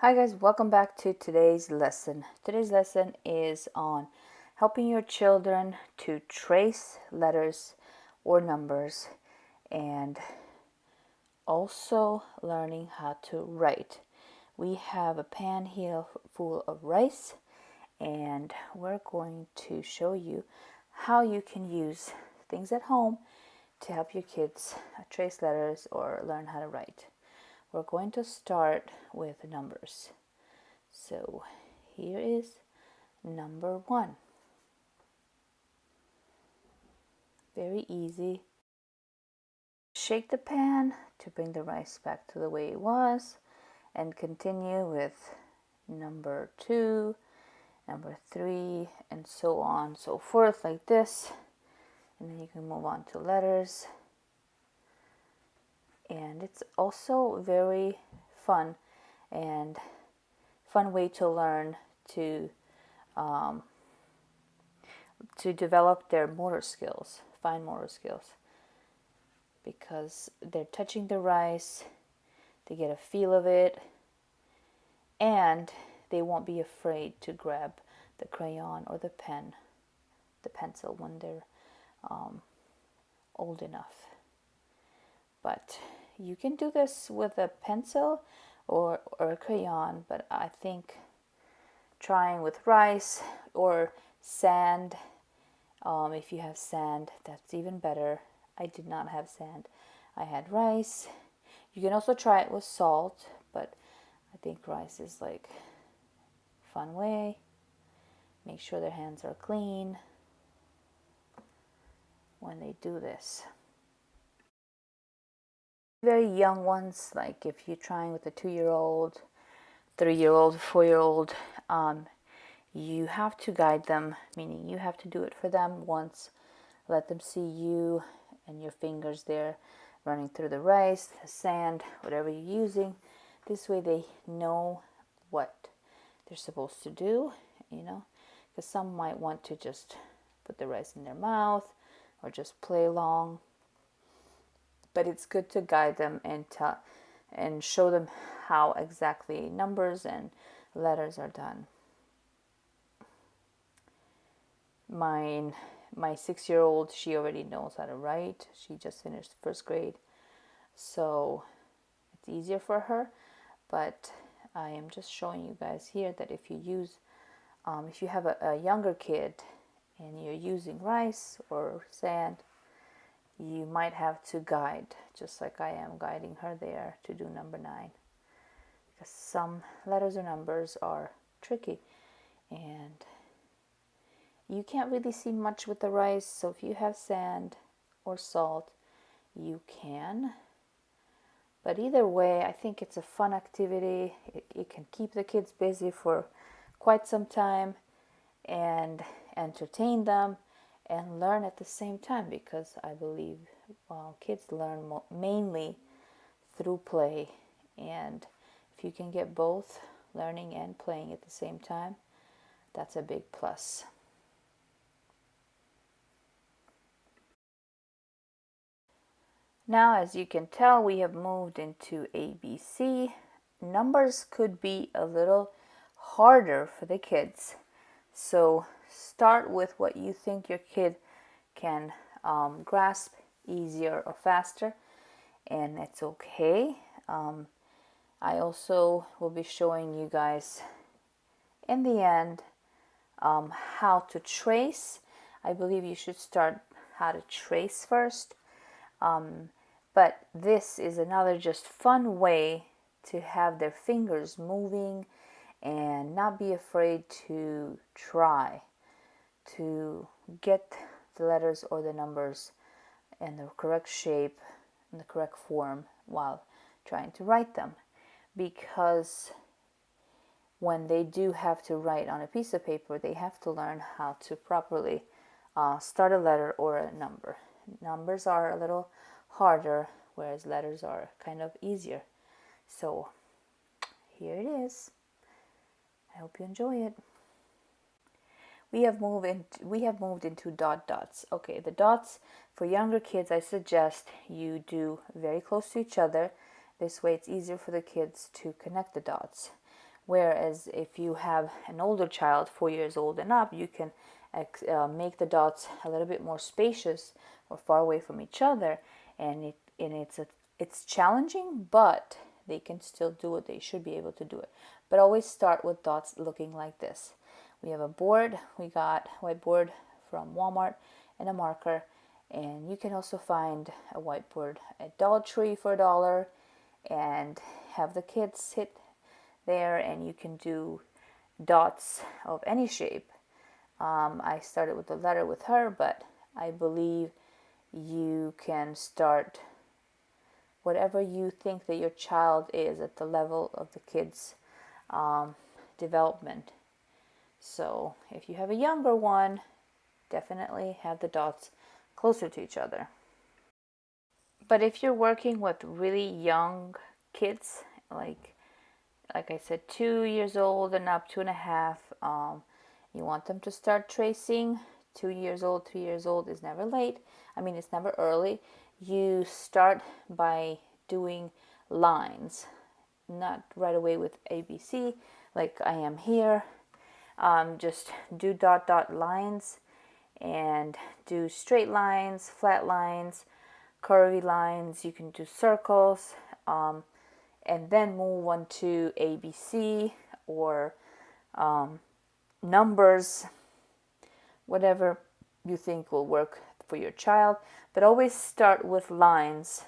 Hi guys, welcome back to today's lesson. Today's lesson is on helping your children to trace letters or numbers and also learning how to write. We have a pan here full of rice and we're going to show you how you can use things at home to help your kids trace letters or learn how to write. We're going to start with numbers. So here is number 1. Very easy. Shake the pan to bring the rice back to the way it was and continue with number 2, number 3, and so on, so forth, like this. And then you can move on to letters. And it's also very fun and fun way to learn to develop their motor skills, fine motor skills, because they're touching the rice, they get a feel of it, and they won't be afraid to grab the crayon or the pen, the pencil when they're old enough. But you can do this with a pencil or a crayon, but I think trying with rice or sand, if you have sand, that's even better. I did not have sand. I had rice. You can also try it with salt, but I think rice is like a fun way. Make sure their hands are clean when they do this. Very young ones, like if you're trying with a 2-year-old, 3-year-old, 4-year-old, you have to guide them, meaning you have to do it for them once. Let them see you and your fingers there running through the rice, the sand, whatever you're using. This way they know what they're supposed to do, because some might want to just put the rice in their mouth or just play along. But it's good to guide them and show them how exactly numbers and letters are done. My 6-year-old, she already knows how to write. She just finished first grade, so it's easier for her. But I am just showing you guys here that if you have a younger kid and you're using rice or sand, you might have to guide, just like I am guiding her there to do number 9, because some letters or numbers are tricky and you can't really see much with the rice. So if you have sand or salt, you can. But either way, I think it's a fun activity. It can keep the kids busy for quite some time and entertain them and learn at the same time, because I believe kids learn mainly through play, and if you can get both learning and playing at the same time, that's a big plus. Now, as you can tell, we have moved into ABC. Numbers could be a little harder for the kids, so start with what you think your kid can grasp easier or faster, and it's okay. I also will be showing you guys in the end how to trace. I believe you should start how to trace first, but this is another just fun way to have their fingers moving and not be afraid to try to get the letters or the numbers in the correct shape, in the correct form while trying to write them. Because when they do have to write on a piece of paper, they have to learn how to properly start a letter or a number. Numbers are a little harder, whereas letters are kind of easier. So here it is. I hope you enjoy it. We have moved into dot dots. Okay, the dots for younger kids, I suggest you do very close to each other. This way it's easier for the kids to connect the dots. Whereas if you have an older child, 4 years old and up, you can make the dots a little bit more spacious or far away from each other, and it's challenging, but they can still do it. They should be able to do it. But always start with dots looking like this. We have a board. We got whiteboard from Walmart and a marker, and you can also find a whiteboard at Dollar Tree for $1 and have the kids sit there, and you can do dots of any shape. I started with the letter with her, but I believe you can start whatever you think that your child is at the level of the kid's development. So if you have a younger one, definitely have the dots closer to each other. But if you're working with really young kids, like I said, 2 years old and up, 2.5, you want them to start tracing. 2 years old, 3 years old is never late. I mean, it's never early. You start by doing lines, not right away with ABC like I am here. Just do dot dot lines and do straight lines, flat lines, curvy lines. You can do circles, and then move on to ABC or numbers, whatever you think will work for your child, but always start with lines.